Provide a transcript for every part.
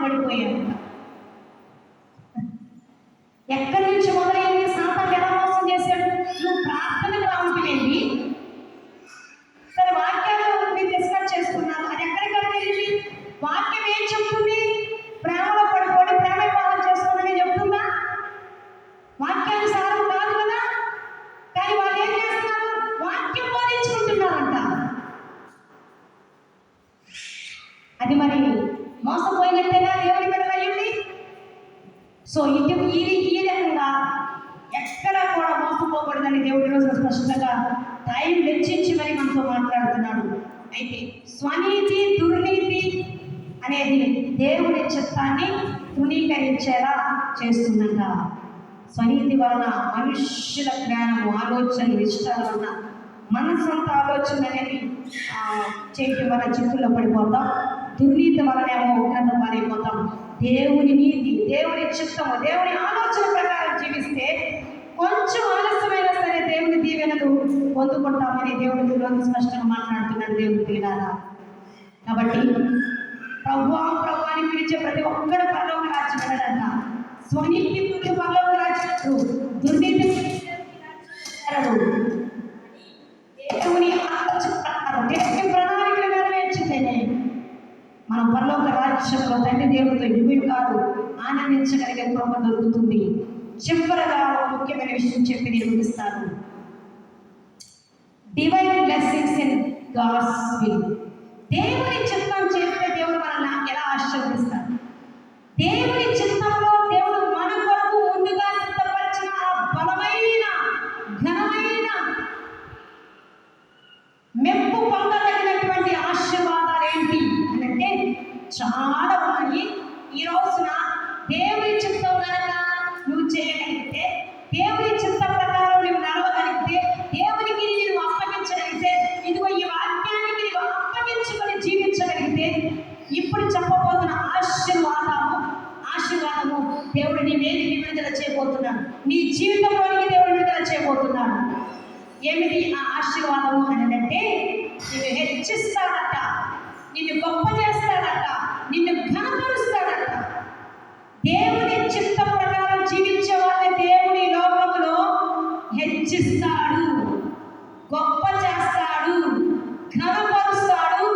పడిపోయాడు. ఎక్కడి నుంచి మొదలైంది? సాతాను ఎలా మోసం చేశాడు? నువ్వు ప్రార్థనకు రావట్లేదు, సరే వాక్యాలు మీరు డిస్కస్ చేసుకున్నారు, అది ఎక్కడికి వెళ్ళింది? వాక్యం ఏం చెప్తుంది? ప్రేమలో పడిపోయి ప్రేమ పాలన చేసుకోవాలని చెప్తుందా? వాక్యానుసారం కాదు కదా. కానీ వాళ్ళు ఏం చేస్తున్నారు? వాక్యం బోధించుకుంటున్నారంట. అది మరి మోసపోయినట్టేనా దేవుని బిడ్డలయ్యండి? సో ఈ రకంగా ఎక్కడ కూడా మోసపోకూడదని దేవుడి రోజు స్పష్టంగా టైం వెచ్చించి మరి మనతో మాట్లాడుతున్నాడు. అయితే స్వనీతి దుర్నీతి అనేది దేవుడి చిత్తాన్ని తృణీకరించేలా చేస్తుందంట. స్వనీతి వలన మనుష్యుల జ్ఞానము, ఆలోచనలు, ఇష్టాల వలన మన సొంత ఆలోచన అనేది చేయటం వల్ల చిక్కుల్లో పడిపోతాం. దుర్నీతి వలనేమో ఉగ్రత పారైపోతాం. దేవుని నీతి, దేవుని చిత్తము, దేవుని ఆలోచన ప్రకారం జీవిస్తే కొంచెం ఆలస్యమైనా సరే దేవుని దీవెనలు పొందుకుంటామని దేవుడి ఈరోజు స్పష్టంగా మాట్లాడుతున్నాడు దేవుని పిల్లలారా. కాబట్టి ప్రభువా అని పిలిచే ప్రతి ఒక్కడు పరలోక రాజ్యం వెళ్ళడంట. స్వనీతి పరలోక రాజ్యం, దుర్నీతి దేవుని ఆలోచన ప్రకారం దేవుని ప్రణాళికలు నెరవేర్చిందేనే మనం పరలోక రాజ్యంలో తండ్రి దేవుడితో యుగాలు ఆనందించగలిగే కృప దొరుకుతుంది. చివరగా ముఖ్యమైన విషయం చెప్పి నేను ముగిస్తాను. Divine blessings in God's will. దేవుని చిత్తం చేస్తే దేవుడు మనల్ని ఎలా ఆశీర్వదిస్తాడు? దేవుని చిత్తంలో దేవుడు మన కొరకు ముందుగా సిద్ధపరిచిన ఆ బలమైన ఘనమైన మెప్పు పొందగలిగినటువంటి ఆశీర్వాదాలు ఏంటి అంటే చాలా ఉన్నాయి. ఈ రోజున దేవుని చిత్తం కనుక నువ్వు చేయగలిగితే, దేవుని చిత్తం ప్రకారం నువ్వు నడవగలిగితే, దేవునికి నువ్వు అప్పగించగలిగితే, ఇదిగో ఈ వాక్యానికి నువ్వు అప్పగించుకొని జీవించగలిగితే, ఇప్పుడు చెప్పబోతున్న ఆశీర్వాదము దేవుడు నీ మీద విడుదల చేయబోతున్నాడు. నీ జీవితంలోనికి దేవుడు విడుదల చేయబోతున్నాడు. ఏమిటి ఆ ఆశీర్వాదము అని అంటే, నిన్ను హెచ్చిస్తాడట, నిన్ను గొప్ప చేస్తాడట, నిన్ను ఘనపరుస్తాడట. దేవుని చిత్త ప్రకారం జీవించే వాళ్ళని దేవుని లోకములో హెచ్చిస్తాడు, గొప్ప చేస్తాడు, ఘనపరుస్తాడు.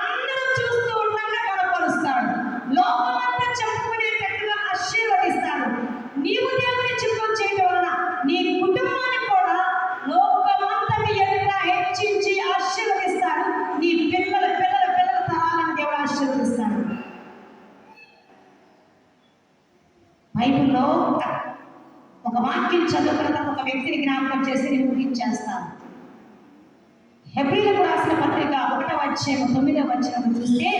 అందరూ చూస్తూ ఉండగా ఘనపరుస్తాడు. లోకమంతా చెప్పుకునేటట్టుగా ఆశీర్వదిస్తాడు. నీవు దేవుని చిత్తం చేయడం వలన నీ కుటుంబాన్ని కూడా లోకమంతటి ఎదుట హెచ్చించి ఆశీర్వదిస్తాడు. నీ పిల్లల తరాలను దేవుడు ఆశీర్వదిస్తాడు. బైబిల్లో ఒక వాక్యం చదువుకున్న ఒక వ్యక్తిని జ్ఞాపకం చేసి నేను ముగించేస్తాను. హెబ్రీలకు రాసిన పత్రిక 1వ అధ్యాయం 9వ వచనం చూస్తే,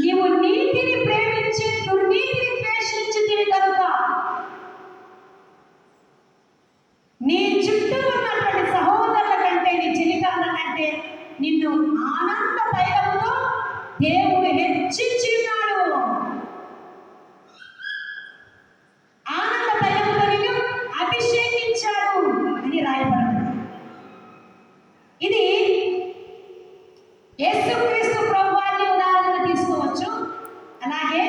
నీవు నీతిని ప్రేమించి దుర్నీతిని ద్వేషించితివి కనుక నీ చుట్టూ ఉన్నటువంటి సహోదరుల కంటే, నీ చెలికాల కంటే నిన్ను ఆనంద తైలముతో దేవుడు హెచ్చించి ఉన్నాడు. ఆనంద తైలముతో నిన్ను అభిషేకించాడు అని రాయబడింది. ఇది యేసుక్రీస్తు ప్రభువాన్ని ఉదాహరణ తీసుకోవచ్చు. అలాగే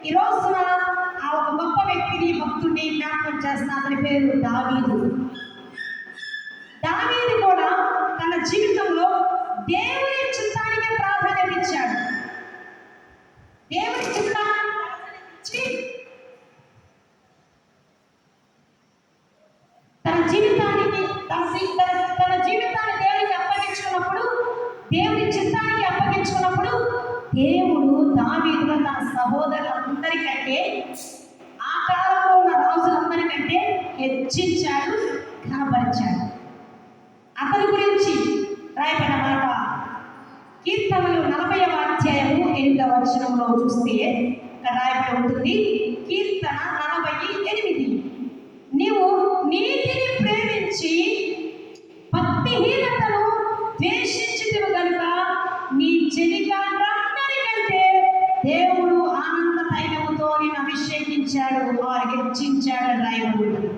ఈ రోజున ఆ ఒక గొప్ప వ్యక్తిని, భక్తుడిని జ్ఞాపకం చేస్తున్న అతని పేరు దావీదు. దావీదు కూడా తన జీవితంలో దేవుని చిత్తానికి ప్రాధాన్యత ఇచ్చాడు. దేవుని చిత్తానికి తన జీవితాన్ని దేవునికి అప్పగించుకున్నప్పుడు, దేవుని చిత్తానికి అప్పగించుకున్నప్పుడు దేవుడు దావీదును తన సహోదరులందరికంటే, ఆ కాలంలో ఉన్న రాజులందరికంటే హెచ్చించాడు, ఘనపరిచాడు. అతని గురించి రాయబడిన మాట కీర్తనలు 40వ అధ్యాయము 8వ వచనంలో చూస్తే ఇక్కడ రాయబడి ఉంటుంది. కీర్తన 48. నీవు నీతిని ప్రేమించి భక్తిహీనతను ద్వేషించితివి కనుక నీ చెలికాండ్రందరికంటే దేవుడు ఆనంద తైలముతో నిన్ను అభిషేకించాడు, వారికి హెచ్చించాడు అని రాయబడి.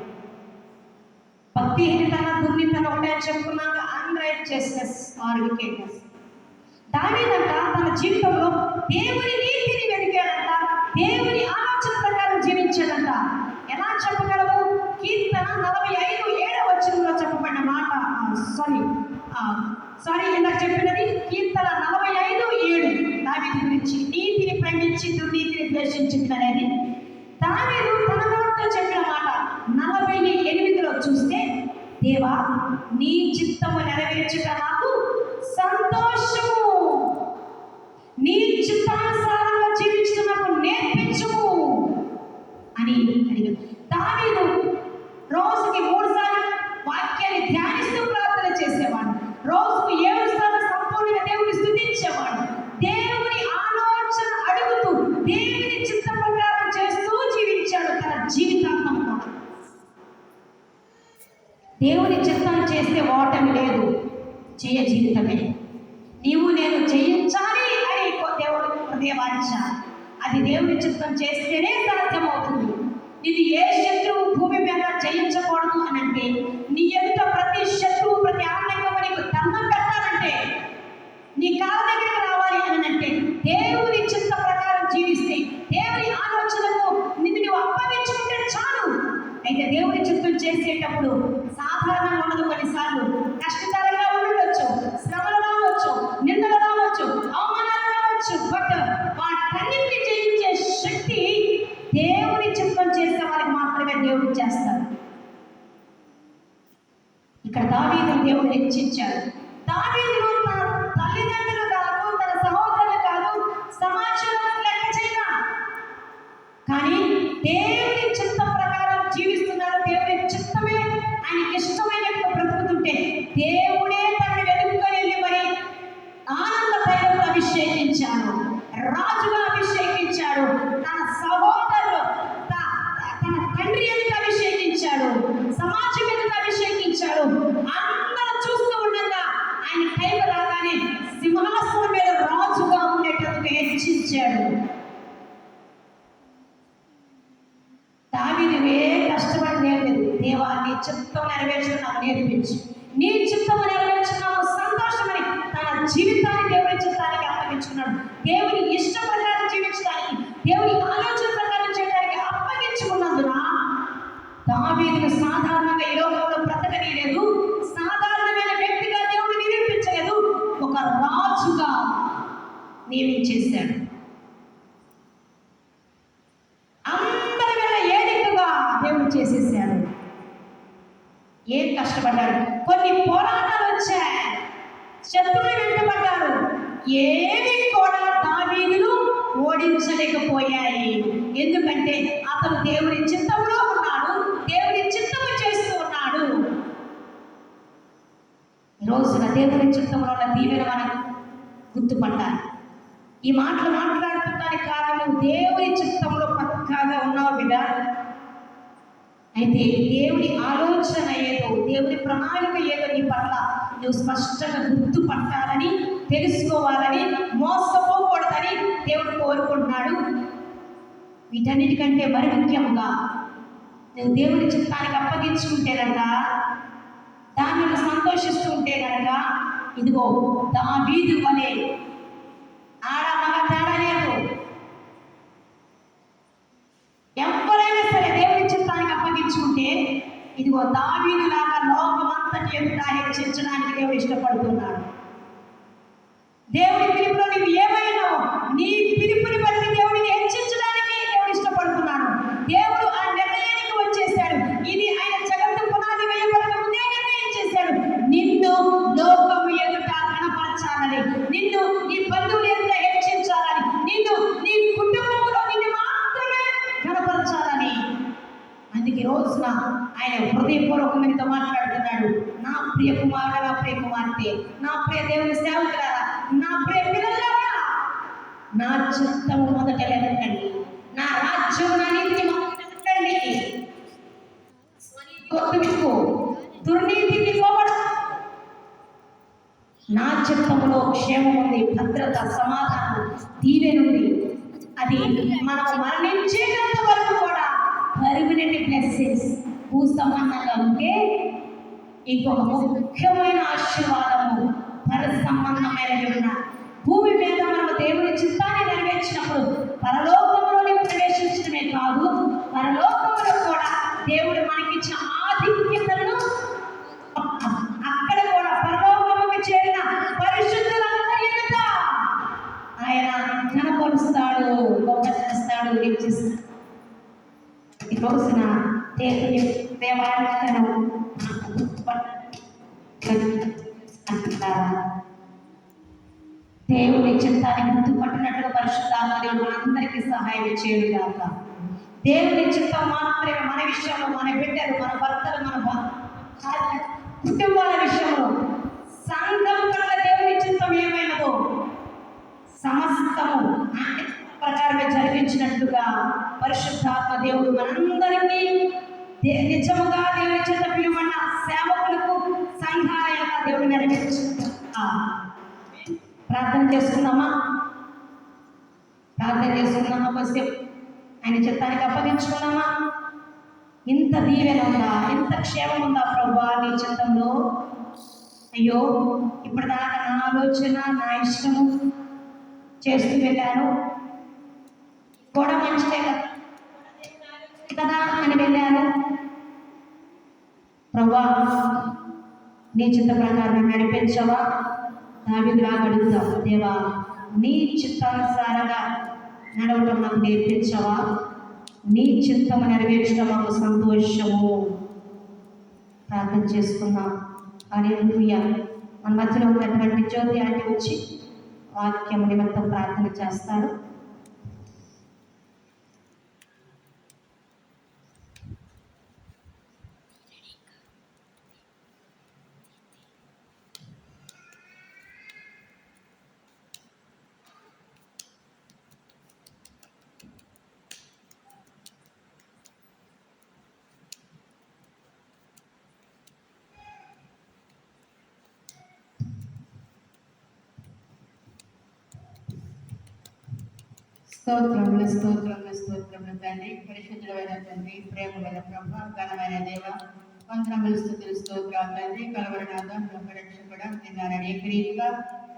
భక్తిహీనతన దుర్నీతన ఒకటే చెప్పుకున్నాక అన్రైచియస్నెస్ ఆర్ వికెడ్నెస్. దావీదంట తన జీవితంలో దేవుని నీతిని వెతికాడు. దేవా నీ చిత్తము నెరవేర్చుట నాకు సంతోషము, నీ చిత్తానుసారంగా జీవించడం నాకు నేర్పించుము అని అడిగాడు. దావీదు రోజుకి 3 సార్లు వాక్యాన్ని ధ్యానిస్తూ ప్రార్థన చేసేవాడు. రోజుకు 7 సార్లు సంపూర్ణంగా దేవుని స్తుతించేవాడు. దేవుని ఆలోచన అడుగుతూ దేవుని చిత్త ప్రకారం చేస్తూ జీవించాడు తన జీవితాంతం కూడా. దేవుని చిత్తం చేస్తే ఓటమి లేదు, చేయ జీవితమే. నీవు నేను జయించాలి అని దేవుడు హృదయవాంఛ. అది దేవుని చిత్తం చేస్తేనే సాధ్యమవుతుంది. ఇది ఏ శత్రువు భూమి మీద జయించకూడదు అని అంటే, నీ ఎదుట ప్రతి శత్రువు ప్రతి ఆటంకము నీకు దండం పెట్టాలంటే, నీ కాళ్ళ దగ్గరికి రావాలి అని అంటే, దేవుని చిత్త ప్రకారం జీవిస్తే, దేవుని ఆలోచనకు నిన్ను నువ్వు అప్పగించుకుంటే చాలు. అయితే దేవుని చిత్తం చేసేటప్పుడు సాధారణంగా ఉండదు. కొన్నిసార్లు కష్టతరంగా ఉండవచ్చు, శ్రమలు రావచ్చు, నిందలు రావచ్చు, అవమానాలు రావచ్చు. బట్ వాటన్నిటిని జయించే శక్తి దేవుని చిత్తం చేసే వారికి మాత్రమే దేవుడు చేస్తాడు. ఇక్కడ దావీదు దేవుడు హెచ్చించాడు. దావీదు తన తల్లిదండ్రులు కాదు, తన సహోదరులు కాదు, సమాజంలో లెక్క చేయగా, కానీ దేవుని చిత్తం ప్రకారం జీవిస్తున్నాడు. దేవుని చిత్తమే ఆయనకి ఇష్టమైనట్టు బ్రతుకుతుంటే దేవుడే తనని వెతుక్కొని వెళ్ళి మరి ఆనంద తైలంతో అభిషేకించాడు, రాజుగా అభిషేకించాడు, తన సహోదరులు తన తండ్రి ఎదుట అభిషేకించాడు, సమాజం ఎదుట అభిషేకించాడు. అందరూ చూస్తూ ఉండగా ఆయన టైం రాగానే సింహాసనం మీద రాజుగా ఉండేటందుకు హెచ్చించాడు. దావీదు కష్టపడి నేర్పేది, దేవా నీ చిత్తం నెరవేర్చడం నాకు నేర్పించు, నీ చిత్తం నెరవేర్చడం నాకు సంతోషమని తన జీవితాన్ని దేవుని చిత్తానికి అప్పగించుకున్నాడు. దేవుని ఇష్ట ప్రకారం జీవించడానికి, దేవుని ఆలోచన ప్రకారం చేయడానికి అప్పగించుకున్నందున దావీదును సాధారణంగా ఈ లోకంలో బ్రతకనీయలేదు, సాధారణమైన వ్యక్తిగా దేవుడు నిరూపించలేదు, ఒక రాజుగా నియమించేశాడు. దేవుడు చేసేసాడు. ఏం కష్టపడ్డాడు, కొన్ని పోరాటాలు వచ్చాయి, శత్రువులు వెంటబడ్డారు, ఏవి కూడా దావీదును ఓడించలేకపోయాయి. ఎందుకంటే అతను దేవుని చిత్తంలో ఉన్నాడు, దేవుని చిత్తము చేస్తూ ఉన్నాడు. ఈ రోజున దేవుని చిత్తంలో ఉన్న దీవెన మనం గుర్తుపట్టాలి. ఈ మాటలు మాట్లాడుతున్నానికి కారణం దేవుని చిత్తంలో పక్కాగా ఉన్నావు బిడ్డ. అయితే దేవుని ఆలోచన ఏదో, దేవుని ప్రణాళిక ఏదో నీ పట్ల నువ్వు స్పష్టంగా గుర్తుపట్టాలని, తెలుసుకోవాలని, మోసపోకూడదని దేవుడు కోరుకుంటున్నాడు. వీటన్నిటికంటే మరి ముఖ్యంగా నువ్వు దేవుని చిత్తానికి అప్పగించుకుంటే కనుక, దాన్ని నువ్వు సంతోషిస్తూ ఉంటే కనుక, ఇదిగో దావీదు వలె ఆడ మగ తేడా లేదు, ఎవరైనా సరే దేవుని చిత్తానికి అప్పగించుకుంటే ఇదిగో దావీదు లాగా లోకమంతటి ఎదుట హెచ్చించడానికి దేవుడు ఇష్టపడుతున్నాడు. దేవుని పిలుపులో నీవు ఏమైనావు, నీ పిలుపుని బట్టి దేవుడిని హెచ్చించడానికి దేవుడు ఇష్టపడుతున్నాడు. దేవుడు ఆ నిర్ణయానికి వచ్చేసాడు. ఇది ఆయన జగత్తు పునాది వేయబడక ముందే నిర్ణయం చేశాడు. నిన్ను లోకము ఎదుట కనపరచాలని, నిన్ను నీ బంధువులు ఎదుట హెచ్చించాలని, నిన్ను నీ కుటుంబంలో నిన్ను మాత్రమే కనపరచాలని. అందుకే రోజున ఆయన హృదయపూర్వకంగా మాట్లాడుతున్నాడు. నా ప్రియ కుమారుడు, నా ప్రియ కుమార్తె, నా ప్రియ దేవుని సేవకులారా, నా ప్రియ పిల్లలారా, నా చిత్తము మొదట వెతకండి, నా రాజ్యం నా నీతిని మొదట వెతకండి. కొట్టుకు దుర్నీతికి పోవడం, నా చిత్తములో క్షేమం ఉంది, భద్రత, సమాధానం, దీవెనుంది. అది మనం మరణించేటంత వరకు కూడా పర్మనెంట్ బ్లెస్సింగ్స్ భూ సంబంధంగా ఉంటే, ఇంకొక ముఖ్యమైన ఆశీర్వాదము పర సంబంధమైనవి ఉన్నాయి. భూమి మీద మనము దేవుని చిత్తాన్ని నెరవేర్చినప్పుడు పరలోకంలోనే ప్రవేశించడమే కాదు, పరలోకంలో కూడా దేవుడు మనకిచ్చిన ఆధిక్యతలను అక్కడ కూడా పరలోకముకు చేరిన పరిశుద్ధులందరి ఎదుట ఆయన కనపరుస్తాడు, గొప్ప చేస్తాడు, హెచ్చిస్తాడు. ఈ రోజున దేవుని దేవాలయను అంటున్నారా? దేవుని చిత్తాన్ని గుర్తుపట్టినట్లుగా పరిశుద్ధాత్మ దేవుడు మనందరికీ సహాయం చేయడు కాక. దేవుని చిత్తం మాత్రమే మన విషయంలో, మన బిడ్డలు, మన భర్తలు, కుటుంబాల విషయంలో, సంఘం పట్ల దేవుని చిత్తం ఏమైనదో సమస్తము ప్రకారమే జరిగించినట్లుగా పరిశుద్ధాత్మ దేవుడు మనందరికీ నిజముగా దేవుని చిత్త పిలువన్న సేవకులకు సంఘాలయంగా దేవుడు నెరవేర్చు. ప్రార్థన చేసుకుందామా? కొంచెం ఆయన చిత్తానికి అప్పగించుకున్నామా? ఇంత దీవెన ఉందా, ఇంత క్షేమం ఉందా ప్రభువా నీ చిత్తంలో? అయ్యో ఇప్పటిదాకా నా ఆలోచన, నా ఇష్టము చేస్తూ వెళ్ళాను, కూడా మంచిదే కదా అని వెళ్ళాను. ప్రభువా నీ చిత్త ప్రకారం నడిపించవా? దావీదులాగా అడుగుతాం, దేవా నీ చిత్తానుసారంగా నడవటం నాకు నేర్పించవా? నీ చిత్తము నెరవేర్చడం మాకు సంతోషము. ప్రార్థన చేసుకుందాం. హల్లెలూయా. మన మధ్యలో ఉన్నటువంటి జ్యోతి అంటే వచ్చి వాక్యము నిమిత్తం ప్రార్థన చేస్తారు. స్తోత్రములు స్తోత్రములు స్తోత్రములు తండ్రి, పరిశుద్ధుడైన తండ్రి, ప్రేమ గల ప్రభ, ఘనమైన దేవ, వందనములు స్తుతులు స్తోత్రాలు తండ్రి. కలవరనాథ లోకరక్షకుడ, నిన్న అనేక రీతిగా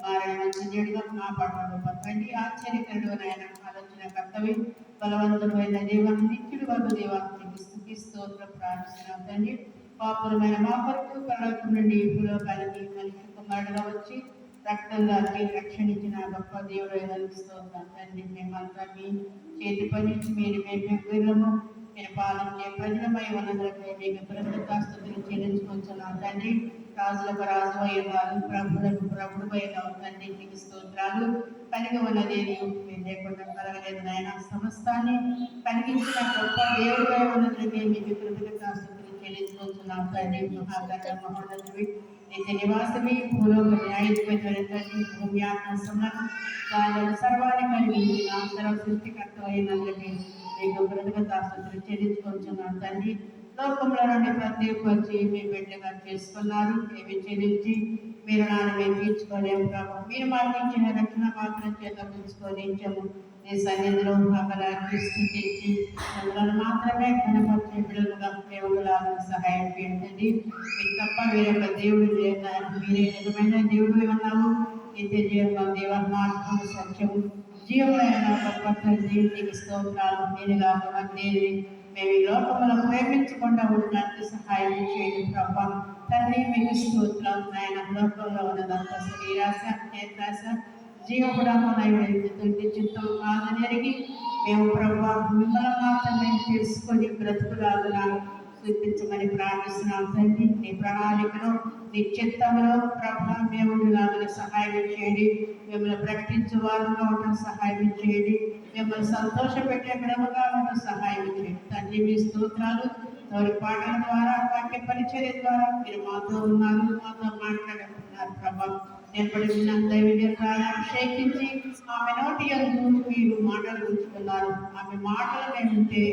మారణ మంచిగా మా పట్ల గొప్ప తండ్రి, ఆశ్చర్యకరుడు నాయన, ఆలోచన కర్తవి, బలవంతుడైన దేవ, నిత్యుడు వద్ద దేవ, నీకు స్తుతి స్తోత్రం ప్రార్థిస్తున్నాం తండ్రి. పాపులమైన మా కొరకు పరలోకం నుండి భూలోకానికి మనిషి కుమారుడుగా వచ్చి రక్తంగా రక్షణించిన గొప్ప దేవుడు స్తోత్రం తండ్రి. మేమంతా మీ చేతి పని, మీరు మేము వీళ్ళము, మీరు పాలించే ప్రజలమై ఉన్నందుకు మీకు కృతజ్ఞతాస్తుతులు చెల్లించుకుంటున్నాం తండ్రి. రాజులకు రాజు అయ్యారు, ప్రభులకు ప్రభుడు అయిన తండ్రి, మీకు స్తోత్రాలు. కలిగి ఉన్నది మీరు లేకుండా కలగలేదు నాయన. సమస్తాన్ని కలిగించిన గొప్ప దేవుడు ఉన్నందుకే మీకు కృతజ్ఞతాస్తుతులు చెల్లించుకుంటున్నాం తండ్రి. మహాగణ మహోన్నతుడి, నిత్య నివాసమే, భూలోక న్యాయాధిపతి, భూమి ఆకాశములను దానిలో సర్వాన్ని కలిగించిన సర్వ సృష్టికర్త అయినందుకే మీకు కృతజ్ఞతాస్తుతులు చెల్లించుకుంటున్నాం తండ్రి. లోకంలో నుండి ప్రతి వచ్చి మీ బిడ్డగా చేసుకున్నారు. ఏమి చెల్లించి మీరు నాన్న మేము తీర్చుకోలేము ప్రభు. మీరు మాకు ఇచ్చిన రక్షణ మాత్రం చేత పుచ్చుకొని ఇచ్చాము. నీ సన్నిధిలో అమలాకి స్థితించి మమ్మల్ని మాత్రమే కనపరిచే బిడ్డలుగా దేవుడులాగా సహాయం చేయండి. మీకు తప్ప వేరొక దేవుడు లేదు. మీరే నిజమైన దేవుడు ఉన్నాము. నిత్య జీవం, దేవ మార్గము, సత్యము, జీవమైన గొప్ప తండ్రి, నీకు స్తోత్రాలు. నేనులాగా నేను మేము ఈ లోకంలో ప్రేమించకుండా ఉండడానికి సహాయం చేయండి ప్రభా తండ్రి. మీకు స్తోత్రం నాయన. లోకంలో ఉన్నదంతా శరీరాశ, నేత్రాశ, జీవపడమని చిత్తం కాదని ఎరిగి మేము ప్రభా మిమ్మల్ని మాత్రమే తెలుసుకొని బ్రతుకులాగా చూపించమని ప్రార్థిస్తున్నాం తండ్రి. నీ ప్రణాళికలో, నీ చిత్తంలో ప్రభా మేము లాగా సహాయం చేయండి. మిమ్మల్ని ప్రకటించే వారుగా ఉండడం సహాయం చేయండి. మిమ్మల్ని సంతోష పెట్టే విధముగా ఉండడం సహాయం చేయండి తండ్రి. మీ స్తోత్రాలు తోడి పాటల ద్వారా, వాక్య పరిచర్య ద్వారా మీరు మాతో ఉన్నారు, మాతో మాట్లాడుతున్నారు ప్రభా. ఏర్పడిన దైవజనాన్ని అభిషేకించి ఆమె నోటి యందు మీరు మాటలు ఉంచుతున్నారు. ఆమె మాటలు ఏమంటే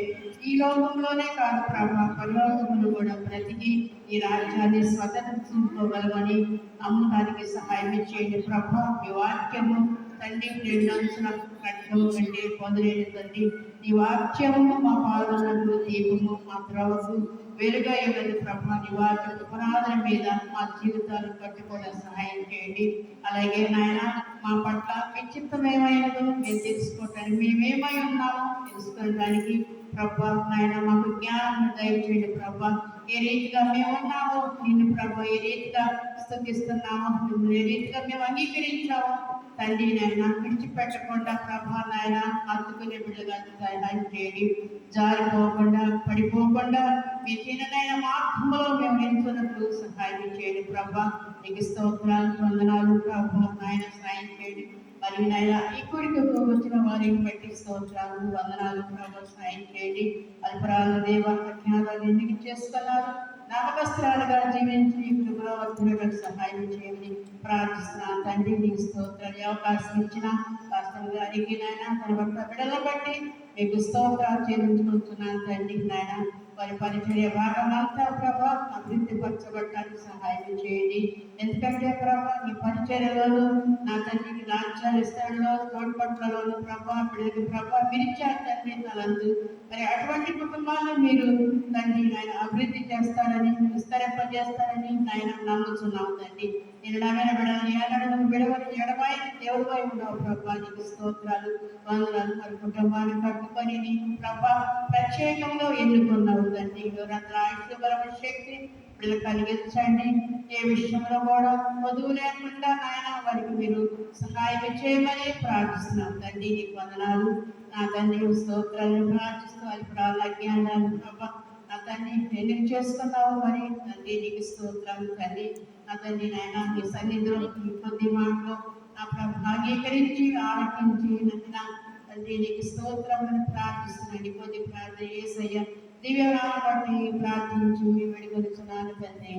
ఈ లోకంలోనే కాదు ప్రభా, పరలోకములు కూడా బ్రతికి ఈ రాజ్యాన్ని స్వతంత్రించుకోగలమని నమ్మడానికి సహాయం చేయండి ప్రభా. మీ వాక్యము తండ్రి రెండంచున ఖడ్గము కంటే పొందలేని తండ్రి. నీ వాక్యము మా పాదములకు దీపము, మా త్రోవకు వెలుగా ఇవ్వదు ప్రభా. నీ వాక్య పునాదుల మీద మా జీవితాలు కట్టుకోవడం సహాయం చేయండి. అలాగే నాయన మా పట్ల మీ చిత్తం ఏమైనదో మేము తెలుసుకోవటానికి, మేమేమై ఉన్నామో తెలుసుకోవడానికి ప్రభా నాయన మాకు జ్ఞానం దయచేయండి ప్రభా. ఏ రీతిగా మేము ఉన్నామో నిన్ను ప్రభా, ఏ రీతిగా స్తుతిస్తున్నామో, నువ్వు ఏ రీతిగా మేము అంగీకరించామో తండ్రి నాయన విడిచిపెట్టకుండా ప్రభా నాయన హత్తుకునే బిడ్డగా సహాయం చేయండి. జారిపోకుండా, పడిపోకుండా మీ చిన్ననైన మార్గంలో మేము ఎంచుకున్నట్లు సహాయం చేయండి ప్రభా. నీకు స్తోత్రాలు వందనాలు ప్రభు నాయన సాయం చేయండి. మరియు నాయన ఈ కోరిక వచ్చిన వారిని బట్టి స్తోత్రాలు వందనాలు ప్రభు సాయం చేయండి. అల్పరాలు దేవ అజ్ఞానాలు ఎందుకు చేసుకున్నారు నామవస్త్రాలుగా జీవించి కృపవర్ధనకు సహాయం చేయమని ప్రార్థిస్తున్నాను తండ్రి. నీకు స్తోత్రాలు ఈ అవకాశం ఇచ్చిన పాస్టర్ గారికి నాయన తన భర్త బిడ్డల బట్టి మీకు స్తోత్రాలు చెల్లించుకుంటున్నాను తండ్రి. నాయన వారి పరిచర్య భాగం అంతా ప్రభా అభివృద్ధి పరచబడటానికి సహాయం చేయండి. ఎందుకంటే ప్రభా మీ పరిచర్యలోను నా తండ్రికి లాంఛాలు ఇస్తాడులో తోడ్పట్లలోను ప్రభా పిల్లలకి ప్రభా విరిచారు తండ్రి తలందు. మరి అటువంటి కుటుంబాలను మీరు తండ్రి నాయన అభివృద్ధి చేస్తారని విస్తరింపజేస్తారని నాయన నమ్ముతున్నాము తండ్రి. నేను నమ్మిన బిడ్డలను ఏడను విడవని ఎడమాయి దేవుడిపై ఉన్నావు ప్రభా. నీకు స్తోత్రాలు వందనాలు. మరి కుటుంబాన్ని కట్టుకొని నీకు ప్రభా ప్రత్యేకంలో ఎన్నుకున్నావు తండ్రి. ఆయుష్బలమ శక్తి పిల్లలు కలిగించండి. ఏ విషయంలో కూడా వధువు లేకుండా నాయన వారికి మీరు సహాయం చేయమని ప్రార్థిస్తున్నాం తండ్రి. నీకు వందనాలు నా తండ్రి. స్తోత్రాలను ప్రార్థిస్తూ అల్పరాలు అజ్ఞానాలు ప్రభా నా తండ్రి ఎన్నిక చేసుకున్నావు మరి తండ్రి. నీకు స్తోత్రాలు తండ్రి. నా తండ్రి నాయన నీ సన్నిధిలో ఈ కొద్ది మాటలో నా ప్రభు అంగీకరించి ఆలకించి నా తండ్రి నీకు స్తోత్రమని ప్రార్థిస్తున్నాను. కొద్ది ప్రార్థన యేసయ్య దివ్యనామం బట్టి ప్రార్థించి వేడుకొనుచున్నాను తండ్రి.